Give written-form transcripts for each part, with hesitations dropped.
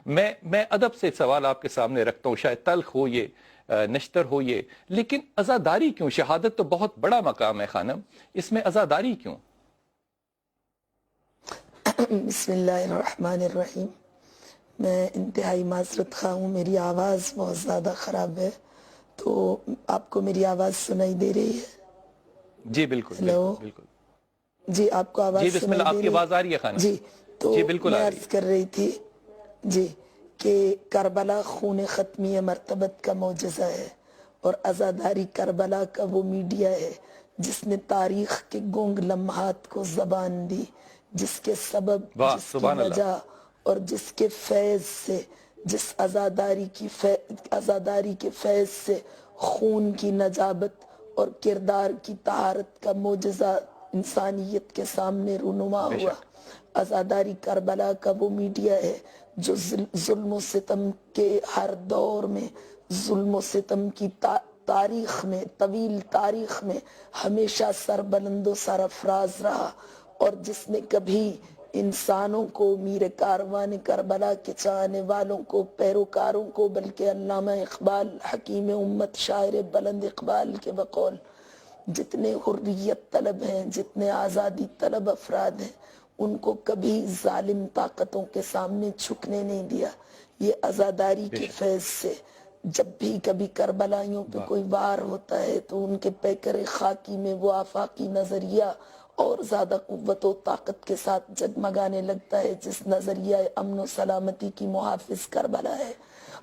میں ادب سے سوال آپ کے سامنے رکھتا ہوں، شاید تلخ ہو یہ، نشتر ہو یہ، لیکن عزاداری کیوں؟ شہادت تو بہت بڑا مقام ہے خانم، اس میں عزاداری کیوں؟ بسم اللہ الرحمن الرحیم۔ میں انتہائی معذرت خواہ ہوں، میری آواز بہت زیادہ خراب ہے، تو آپ کو میری آواز سنائی دے رہی ہے؟ جی بالکل ہیلو، بالکل۔ جی آپ کو آواز جی بسم سنائی اللہ، آپ دے کی رہی آواز آ رہی ہے خانم؟ جی تو جی بالکل میں آ رہی عرض ہے۔ کر رہی تھی جی کہ کربلا خون ختمی مرتبت کا معجزہ ہے، اور عزاداری کربلا کا وہ میڈیا ہے جس نے تاریخ کے گونگ لمحات کو زبان دی، جس کے سبب، واہ جس کی سبحان اللہ۔ وجہ اور جس کے فیض سے، جس عزاداری کے فیض سے خون کی نجابت اور کردار کی طہارت کا معجزہ انسانیت کے سامنے رونما بے ہوا۔ شک۔ عزاداری کربلا کا وہ میڈیا ہے جو ظلم و ستم کے ہر دور میں، ظلم و ستم کی تاریخ میں، طویل تاریخ میں ہمیشہ سربلند و سرفراز رہا، اور جس نے کبھی انسانوں کو، میر کاروان کربلا کے چاہنے والوں کو، پیروکاروں کو، بلکہ علامہ اقبال حکیم امت شاعر بلند اقبال کے بقول جتنے حریت طلب ہیں، جتنے آزادی طلب افراد ہیں، ان کو کبھی ظالم طاقتوں کے سامنے جھکنے نہیں دیا۔ یہ عزاداری بے کے شک۔ فیض سے جب بھی کبھی کربلائیوں پہ واہ۔ کوئی وار ہوتا ہے تو ان کے پیکر خاکی میں وہ آفاقی نظریہ اور زیادہ قوت و طاقت کے ساتھ جگمگانے لگتا ہے جس نظریہ امن و سلامتی کی محافظ کربلا ہے۔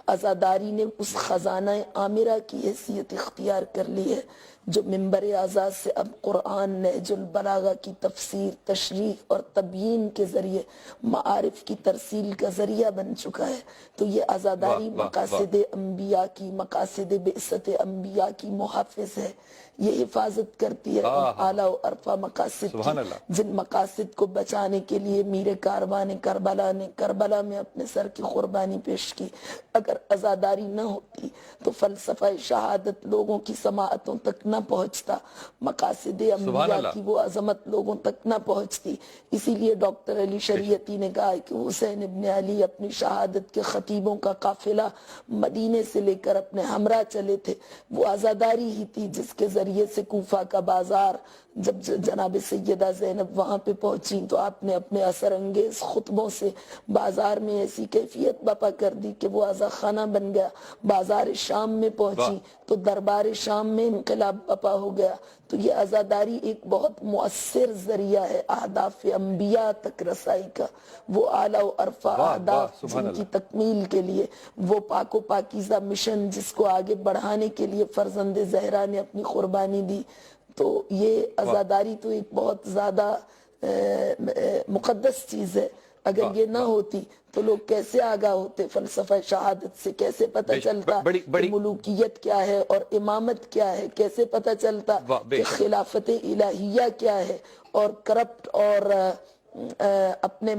عزاداری نے اس خزانہ عامرہ کی حیثیت اختیار کر لی ہے جو منبر اعزاز سے اب قرآن، نہج البلاغہ کی تفسیر، تشریح اور تبیین کے ذریعے معارف کی ترسیل کا ذریعہ بن چکا ہے۔ تو یہ عزاداری واہ واہ واہ۔ مقاصد انبیاء کی، مقاصد بعثت انبیاء کی محافظ ہے۔ یہ حفاظت کرتی ہے ان اعلیٰ و عرفہ مقاصد کی سبحان اللہ۔ جن مقاصد کو بچانے کے لیے میر کاروان کربلا نے کربلا میں اپنے سر کی قربانی پیش کی۔ اگر عزاداری نہ ہوتی تو فلسفہ شہادت لوگوں کی سماعتوں تک نہ پہنچتا، مقاصد سبحان انبیاء اللہ۔ کی وہ عظمت لوگوں تک نہ پہنچتی۔ اسی لیے ڈاکٹر علی شریعتی نے کہا کہ حسین ابن علی اپنی شہادت کے خطیبوں کا قافلہ مدینے سے لے کر اپنے ہمراہ چلے تھے۔ وہ عزاداری ہی تھی جس کے ذریعے سے کوفہ کا بازار، جب جناب سیدہ زینب وہاں پہ پہنچی تو آپ نے اپنے اثر انگیز خطبوں سے بازار میں ایسی کیفیت برپا کر دی کہ وہ عزا خانہ بن گیا۔ بازار شام میں پہنچی تو دربار شام میں انقلاب برپا ہو گیا۔ تو یہ عزاداری ایک بہت مؤثر ذریعہ ہے اہداف انبیاء تک رسائی کا، وہ اعلیٰ و عرفہ واہ واہ اہداف سبحان جن کی اللہ۔ تکمیل کے لیے، وہ پاک و پاکیزہ مشن جس کو آگے بڑھانے کے لیے فرزند زہرا نے اپنی قربانی دی۔ تو یہ عزاداری تو ایک بہت زیادہ مقدس چیز ہے۔ اگر یہ نہ ہوتی تو لوگ کیسے آگاہ ہوتے فلسفہ شہادت سے؟ کیسے پتہ چلتا کہ ملوکیت کیا ہے اور امامت کیا ہے؟ کیسے پتہ چلتا کہ خلافت الہیہ کیا ہے؟ اور کرپٹ اور اپنے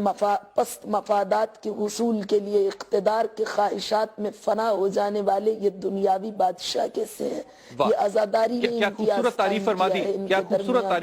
پست مفادات کے حصول کے لیے اقتدار کے خواہشات میں فنا ہو جانے والے یہ دنیاوی بادشاہ کیسے ہیں؟ یہ عزاداری نے کیا امتیاز خوبصورت تعریف قائم فرما کیا دی، ہے ان کیا کے خوبصورت درمیان۔ تعریف